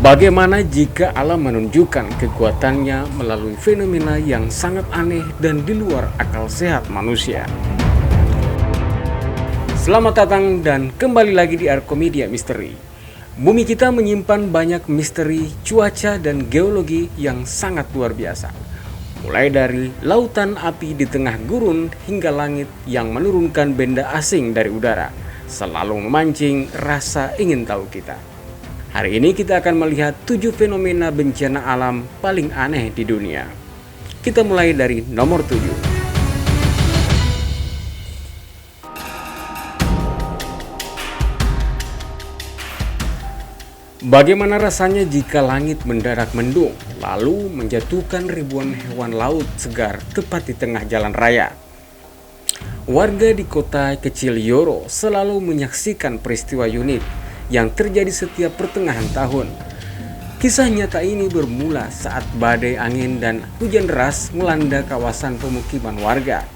Bagaimana jika alam menunjukkan kekuatannya melalui fenomena yang sangat aneh dan di luar akal sehat manusia? Selamat datang dan kembali lagi di Arkomedia Misteri. Bumi kita menyimpan banyak misteri cuaca dan geologi yang sangat luar biasa. Mulai dari lautan api di tengah gurun hingga langit yang menurunkan benda asing dari udara, selalu memancing rasa ingin tahu kita. Hari ini kita akan melihat 7 fenomena bencana alam paling aneh di dunia. Kita mulai dari nomor 7. Bagaimana rasanya jika langit mendadak mendung, lalu menjatuhkan ribuan hewan laut segar tepat di tengah jalan raya? Warga di kota kecil Yoro selalu menyaksikan peristiwa unik yang terjadi setiap pertengahan tahun. Kisah nyata ini bermula saat badai angin dan hujan deras melanda kawasan pemukiman warga.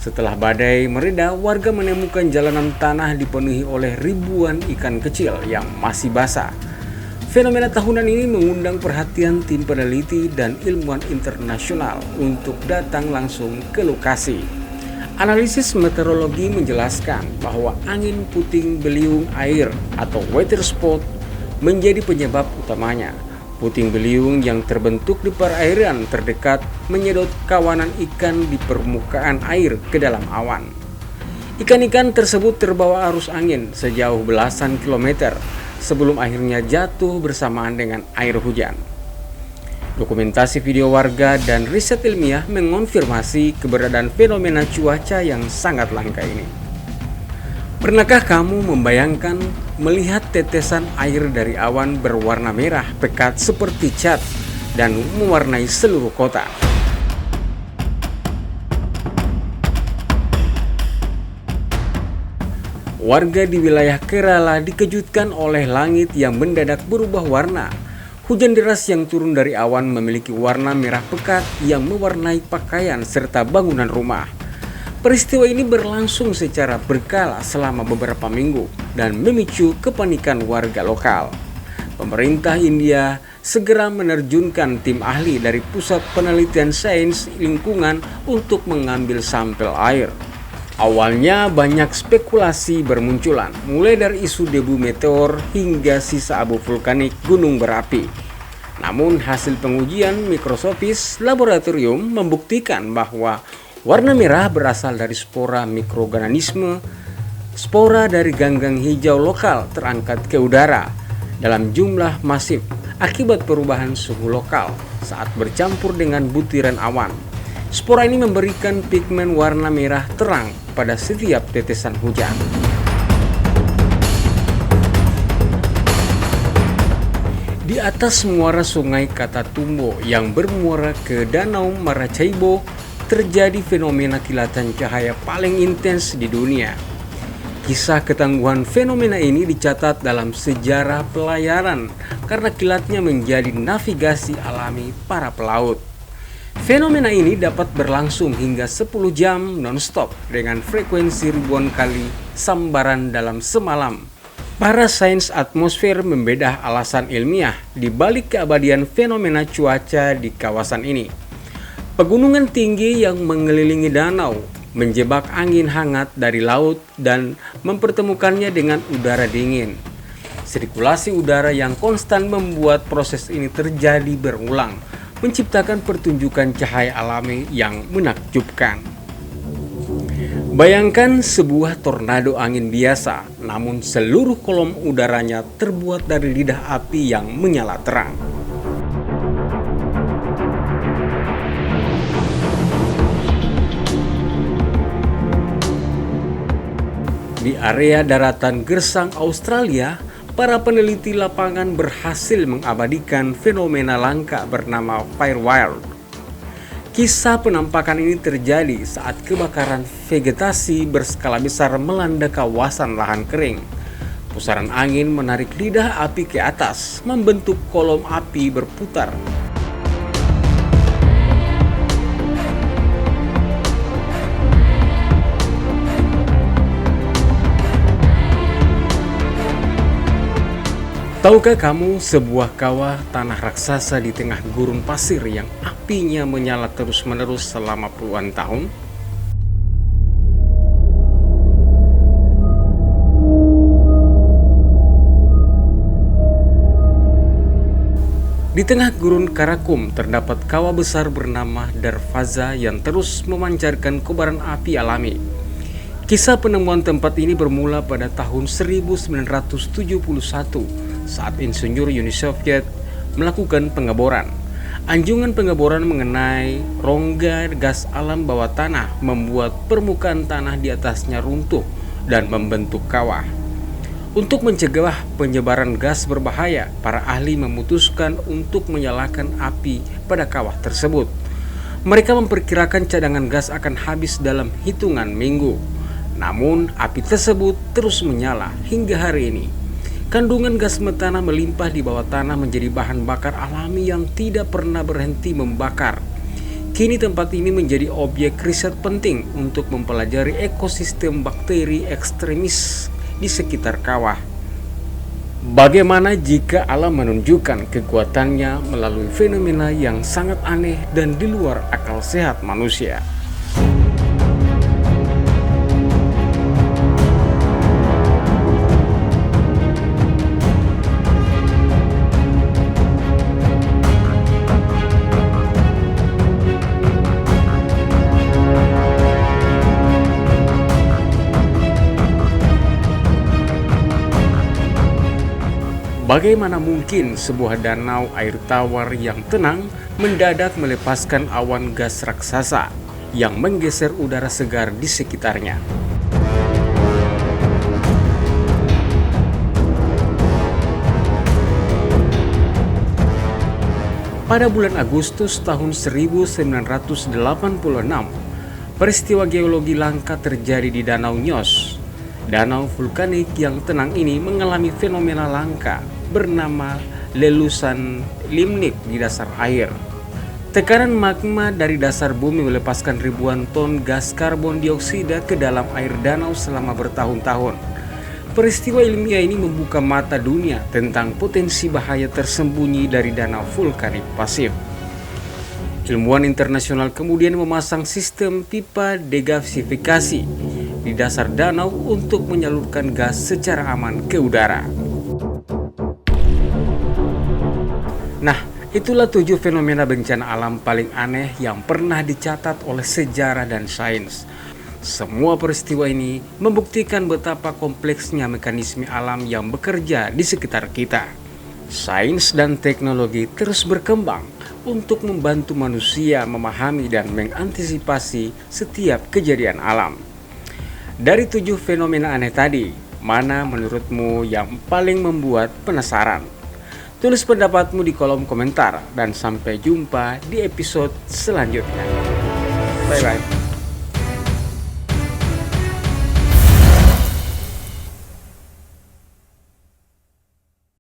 Setelah badai mereda, warga menemukan jalanan tanah dipenuhi oleh ribuan ikan kecil yang masih basah. Fenomena tahunan ini mengundang perhatian tim peneliti dan ilmuwan internasional untuk datang langsung ke lokasi. Analisis meteorologi menjelaskan bahwa angin puting beliung air atau water spout menjadi penyebab utamanya. Puting beliung yang terbentuk di perairan terdekat menyedot kawanan ikan di permukaan air ke dalam awan. Ikan-ikan tersebut terbawa arus angin sejauh belasan kilometer sebelum akhirnya jatuh bersamaan dengan air hujan. Dokumentasi video warga dan riset ilmiah mengonfirmasi keberadaan fenomena cuaca yang sangat langka ini. Pernahkah kamu membayangkan melihat tetesan air dari awan berwarna merah pekat seperti cat dan mewarnai seluruh kota? Warga di wilayah Kerala dikejutkan oleh langit yang mendadak berubah warna. Hujan deras yang turun dari awan memiliki warna merah pekat yang mewarnai pakaian serta bangunan rumah. Peristiwa ini berlangsung secara berkala selama beberapa minggu dan memicu kepanikan warga lokal. Pemerintah India segera menerjunkan tim ahli dari Pusat Penelitian Sains Lingkungan untuk mengambil sampel air. Awalnya banyak spekulasi bermunculan, mulai dari isu debu meteor hingga sisa abu vulkanik gunung berapi. Namun hasil pengujian mikroskopis laboratorium membuktikan bahwa warna merah berasal dari spora mikroorganisme. Spora dari ganggang hijau lokal terangkat ke udara dalam jumlah masif akibat perubahan suhu lokal saat bercampur dengan butiran awan. Spora ini memberikan pigmen warna merah terang pada setiap tetesan hujan. Di atas muara sungai Katatumbo yang bermuara ke Danau Maracaibo, terjadi fenomena kilatan cahaya paling intens di dunia. Kisah ketangguhan fenomena ini dicatat dalam sejarah pelayaran karena kilatnya menjadi navigasi alami para pelaut. Fenomena ini dapat berlangsung hingga 10 jam non-stop dengan frekuensi ribuan kali sambaran dalam semalam. Para sains atmosfer membedah alasan ilmiah di balik keabadian fenomena cuaca di kawasan ini. Pegunungan tinggi yang mengelilingi danau menjebak angin hangat dari laut dan mempertemukannya dengan udara dingin. Sirkulasi udara yang konstan membuat proses ini terjadi berulang, menciptakan pertunjukan cahaya alami yang menakjubkan. Bayangkan sebuah tornado angin biasa, namun seluruh kolom udaranya terbuat dari lidah api yang menyala terang. Di area daratan gersang Australia, para peneliti lapangan berhasil mengabadikan fenomena langka bernama firewall. Kisah penampakan ini terjadi saat kebakaran vegetasi berskala besar melanda kawasan lahan kering. Pusaran angin menarik lidah api ke atas, membentuk kolom api berputar. Tahukah kamu sebuah kawah tanah raksasa di tengah gurun pasir yang apinya menyala terus-menerus selama puluhan tahun? Di tengah gurun Karakum terdapat kawah besar bernama Darvaza yang terus memancarkan kobaran api alami. Kisah penemuan tempat ini bermula pada tahun 1971 saat insinyur Uni Soviet melakukan pengeboran. Anjungan pengeboran mengenai rongga gas alam bawah tanah membuat permukaan tanah di atasnya runtuh dan membentuk kawah. Untuk mencegah penyebaran gas berbahaya, para ahli memutuskan untuk menyalakan api pada kawah tersebut. Mereka memperkirakan cadangan gas akan habis dalam hitungan minggu. Namun, api tersebut terus menyala hingga hari ini. Kandungan gas metana melimpah di bawah tanah menjadi bahan bakar alami yang tidak pernah berhenti membakar. Kini tempat ini menjadi objek riset penting untuk mempelajari ekosistem bakteri ekstremis di sekitar kawah. Bagaimana jika alam menunjukkan kekuatannya melalui fenomena yang sangat aneh dan di luar akal sehat manusia? Bagaimana mungkin sebuah danau air tawar yang tenang mendadak melepaskan awan gas raksasa yang menggeser udara segar di sekitarnya? Pada bulan Agustus tahun 1986, peristiwa geologi langka terjadi di Danau Nyos. Danau vulkanik yang tenang ini mengalami fenomena langka bernama lelusan limnik di dasar air. Tekanan magma dari dasar bumi melepaskan ribuan ton gas karbon dioksida ke dalam air danau selama bertahun-tahun. Peristiwa ilmiah ini membuka mata dunia tentang potensi bahaya tersembunyi dari danau vulkanik pasif. Ilmuwan internasional kemudian memasang sistem pipa degasifikasi di dasar danau untuk menyalurkan gas secara aman ke udara. Nah, itulah 7 fenomena bencana alam paling aneh yang pernah dicatat oleh sejarah dan sains. Semua peristiwa ini membuktikan betapa kompleksnya mekanisme alam yang bekerja di sekitar kita. Sains dan teknologi terus berkembang untuk membantu manusia memahami dan mengantisipasi setiap kejadian alam. Dari 7 fenomena aneh tadi, mana menurutmu yang paling membuat penasaran? Tulis pendapatmu di kolom komentar dan sampai jumpa di episode selanjutnya.